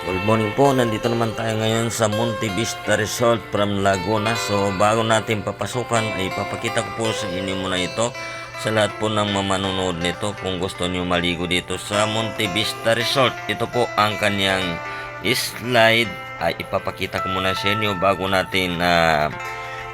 Good morning po, nandito naman tayo ngayon sa Monte Vista Resort from Laguna. So bago natin papasukan ay papakita ko po sa inyo muna ito sa lahat po ng manonood nito. Kung gusto niyo maligo dito sa Monte Vista Resort, ito po ang kanyang slide. Ay ipapakita ko muna sa inyo bago natin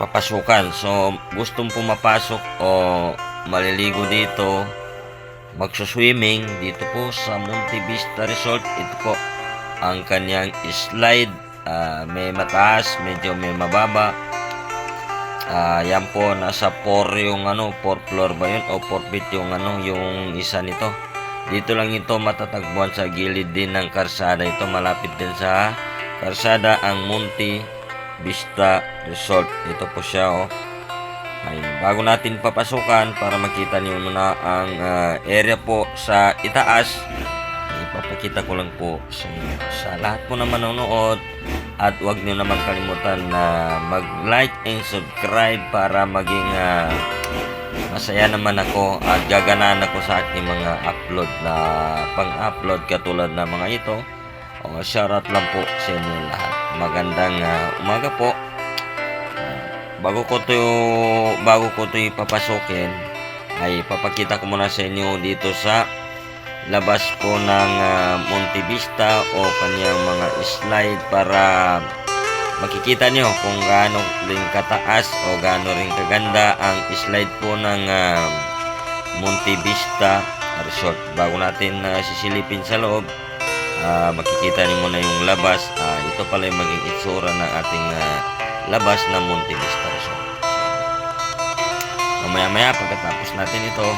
papasukan. So gustong pumapasok o maliligo dito, magsuswimming dito po sa Monte Vista Resort, ito po ang kanyang slide. May mataas, medyo may mababa. Yan po, nasa 4 yung 4 floor ba yun o 4 feet yung yung isa nito. Dito lang ito matatagpuan sa gilid din ng karsada. Ito malapit din sa karsada ang Monte Vista Resort. Ito po siya Ayun. Bago natin papasukan para makita niyo muna ang area po sa itaas, ipapakita ko lang po sa inyo. Sa lahat po na manonood, at huwag nyo naman kalimutan na mag-like and subscribe para maging masaya naman ako at gaganaan ako sa aking mga upload na pang-upload katulad na mga ito. Shoutout lang po sa inyo lahat. Magandang umaga po. Bago ko to ipapasukin, ay papakita ko muna sa inyo dito sa labas po ng Monte Vista o kanyang mga slide para makikita nyo kung gaano rin kataas o gaano rin kaganda ang slide po ng Monte Vista Resort. Bago natin sisilipin sa loob, makikita nyo muna yung labas. Ito pala yung maging itsura ng ating labas ng Monte Vista Resort. Mamaya pagkatapos natin ito,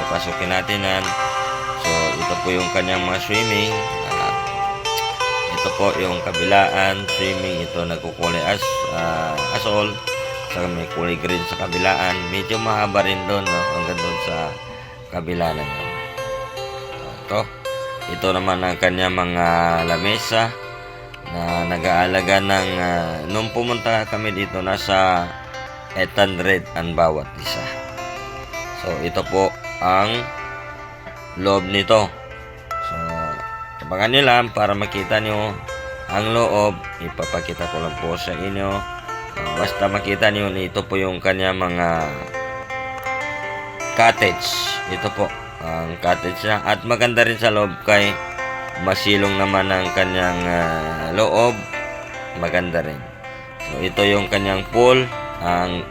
papasukin natin yan. So ito po yung kanyang mga swimming. Ito po yung kabilaan swimming. Ito nagkukulay asol, saka may kulay green sa kabilaan. Medyo mahaba rin doon, hanggang doon sa kabila na yun. Ito naman ang kanyang mga lamesa na nag-aalaga ng nung pumunta kami dito, nasa 800 ang bawat isa. So ito po ang loob nito. So tabangan nyo lang para makita nyo ang loob. Ipapakita ko lang po sa inyo. Basta makita nyo, ito po yung kanya mga cottage. Ito po ang cottage niya. At maganda rin sa loob kay masilong naman ang kanyang loob. Maganda rin. So ito yung kanyang pool, ang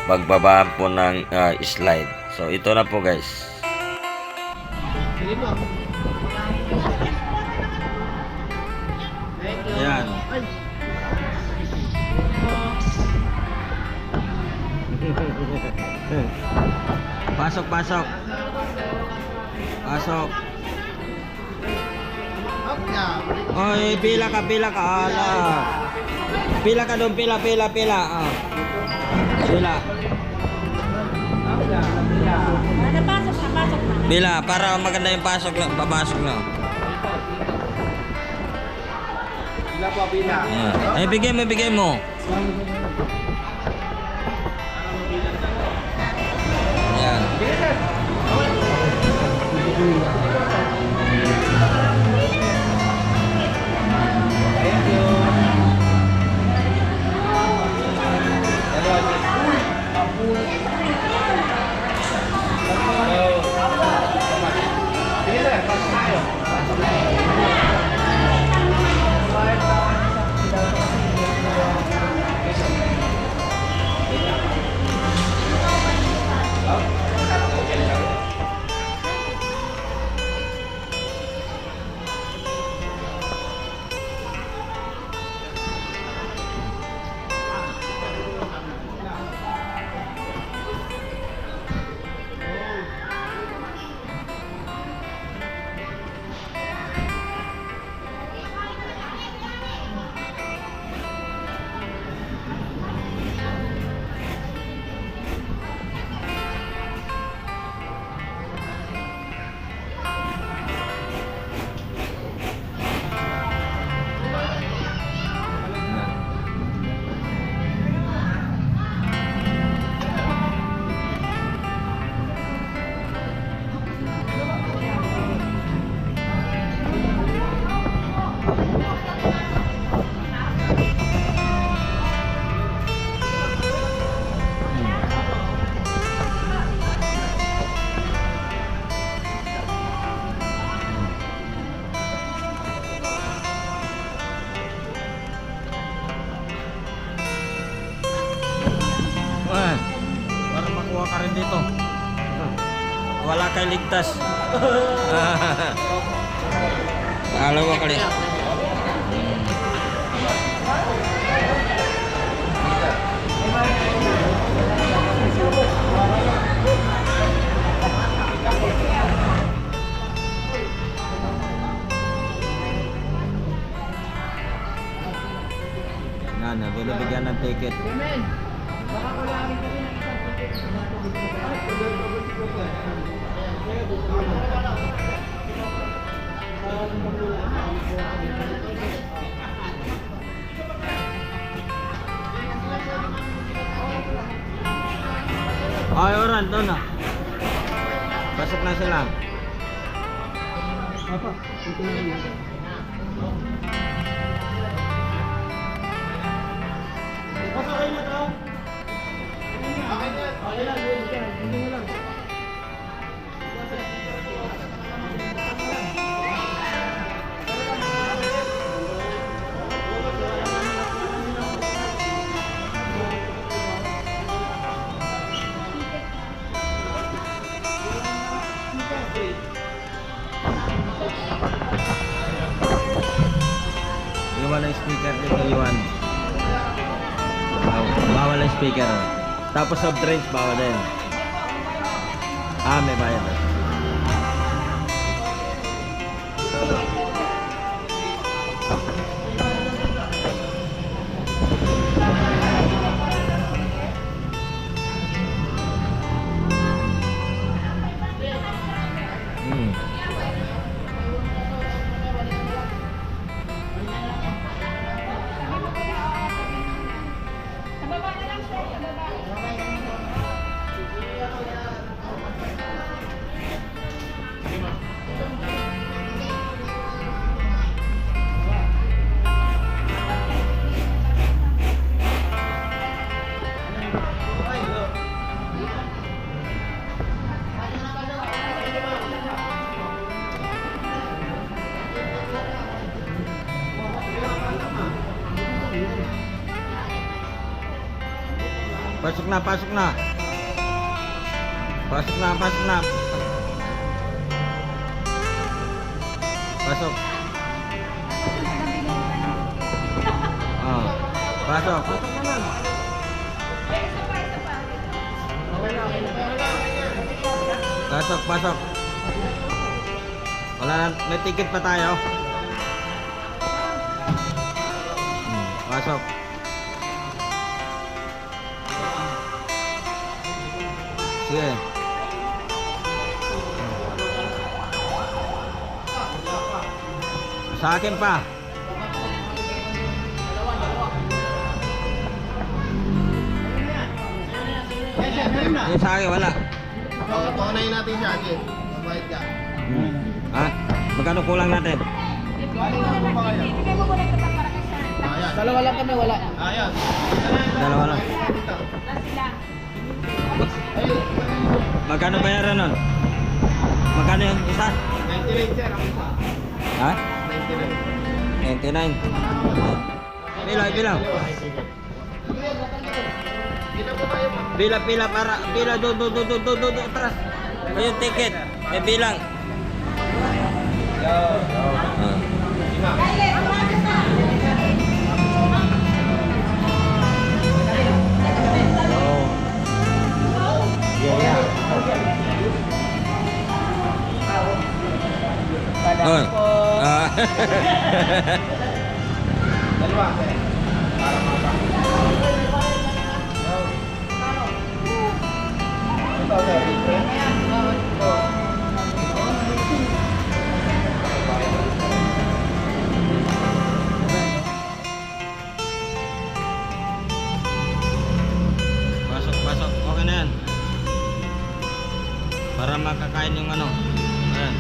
pagbaba po ng slide. So ito na po guys. Ayan. Pasok. Pasok. Oy, pila ka. Ala. Pila ka doon, pila. Pila. Pila, para maganda yung papasok na. Pila po, pila. Ay, bigay mo. Ayan. dito. Wala kay ligtas. Alawa kali. Na binibigyan ng ticket. Ay, oran, doon na. Pasok na sila. Apa? Ito na lang. Pasok na to. Okay na. Okay lang. Hindi mo lang. Iwan ang speaker dito, Iwan. Bawal ang speaker. Tapos soft drinks, bawal din. May bayad. Pasok na, pasok na. Pasok na, pasok na. Pasok. Pasok. Pasok, pasok. Wala na, may ticket pa tayo. Pasok. Sige. Sa akin pa. Yung sa akin wala. Tunayin natin siya, Agi. Mabayad ka. Ha? Magkano kulang natin? Dalawa lang kami, wala. Ayan. Dalawa lang. Magkano bayaran nun? Magkano yung isa? 99 sir, ang isa. Ha? 99. 99. Bilang. Pila para pila do atras. Yung ticket. Bilang. Dalawa. Pasok. Okay na yan. Para makakain yung ano. Ayan.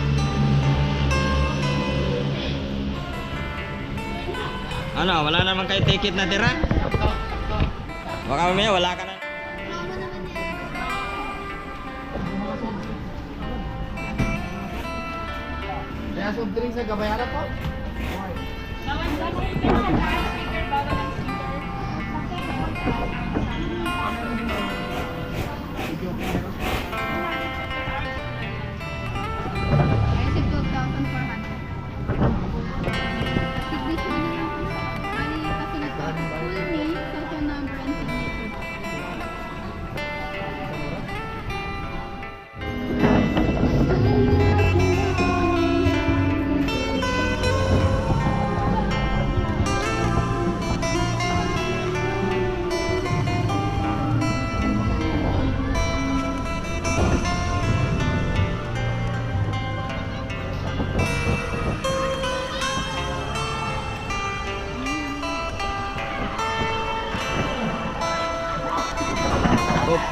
Ano, wala naman kayo ticket na tira? Baka mamaya wala ka na. Kaya soft drinks sa gabayaran po? Oop.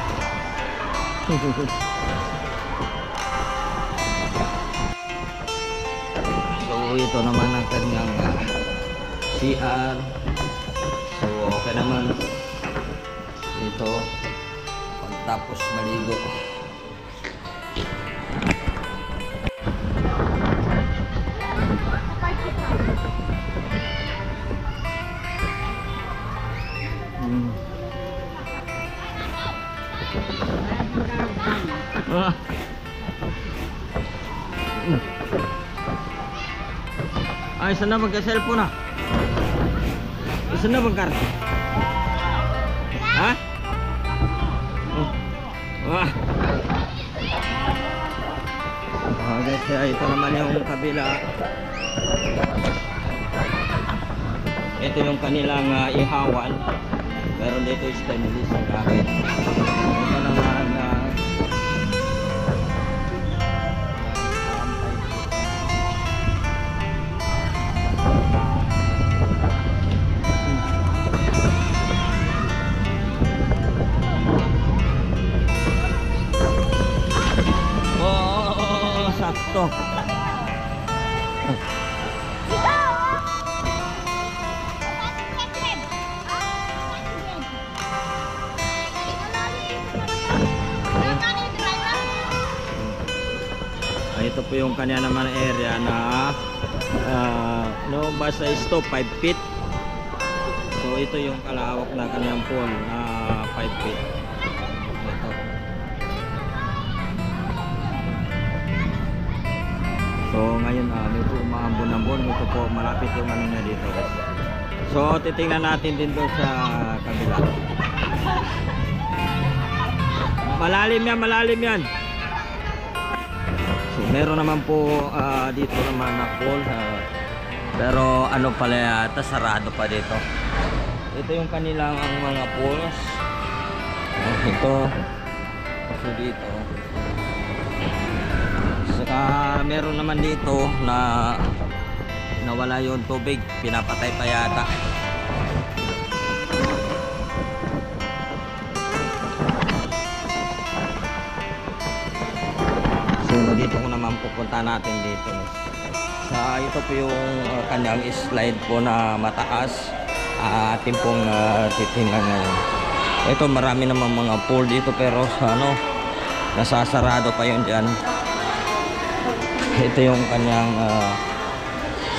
So ito naman ang kanyang CR. So okay naman ito pagtapos maligo. Ah. Ay, saan na magka-cellphone na? Saan na magkar? Ha? Wah. Oh, guys, ito naman yung kabila. Ito yung kanilang ihawan. Pero dito is stainless ang gamit. Ito naman sakto. Ito po yung kanya naman area na no, basta stop 5 feet. So ito yung kalawak na kanyang pool na 5 feet. Ito. So ngayon medyo umambon-ambon. Ito po malapit yung ano na dito guys. So titingnan natin din doon sa kabila. Malalim yan. So meron naman po dito naman na pool. Pero ano pala yata, sarado pa dito. Ito yung kanilang mga pools. Ito. So dito. Saka meron naman dito na nawala yung tubig, pinapatay pa yata. So dito ko naman pupunta natin dito. Sa ito po yung kanyang slide po na mataas. Atin pong titingnan ngayon. Ito marami naman mga pool dito pero ano, nasasarado pa yun dyan. Ito yung kanyang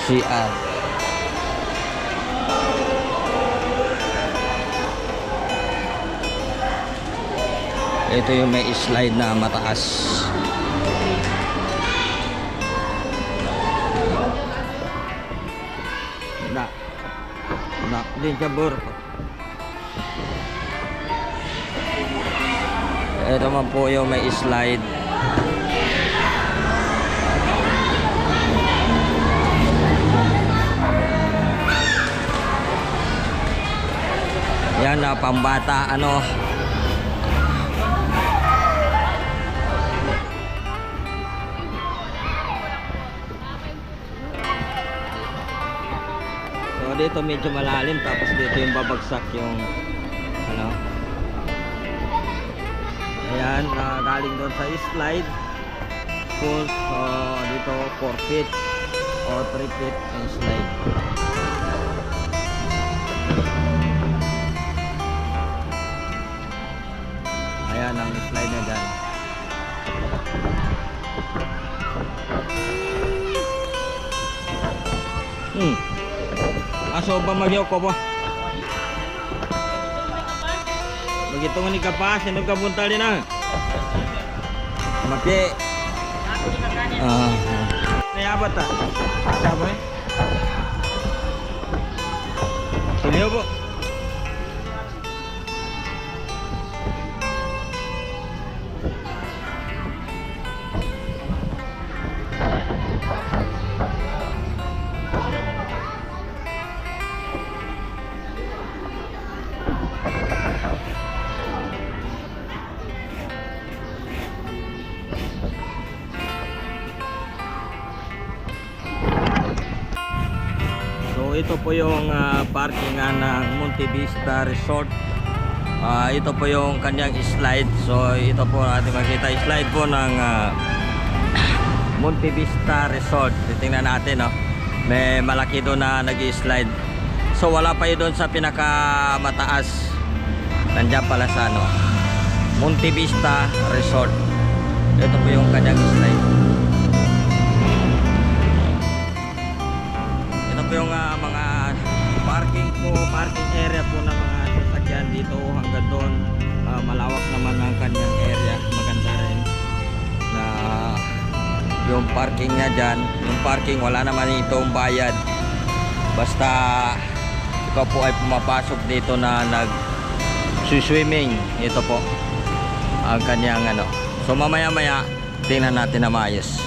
CR. Ito yung may slide na mataas. Din jabur. Ito man po yung may slide. Yan na pambata ano. So dito medyo malalim tapos dito yung babagsak yung ano. Ayan, galing doon sa slide. Pool, dito 4 feet o 3 feet yung slide. Ayan ang slide na dyan. Aso ba magyaw ko ba? Begitu ni kapas, ini kabuntal din na. Maki. Kaya ba ta? Sabi? Tuliyo po. Ito po yung parkingan ng Monte Vista Resort. Ito po yung kanyang slide. So ito po ating makita, slide po ng Monte Vista Resort. Titingnan natin, no? May malaki doon na nag-slide. So wala pa yun doon sa pinakamataas. Nandiyan pala sa Monte Vista Resort. Ito po yung kanyang slide. Ito po yung mga parking area po ng mga sasakyan dito hanggang doon. Malawak naman ang kanyang area. Maganda rin na yung parking niya dyan. Yung parking wala naman itong bayad. Basta ikaw po ay pumapasok dito na nag-swimming. Ito po ang kanyang So mamaya maya tingnan natin na maayos.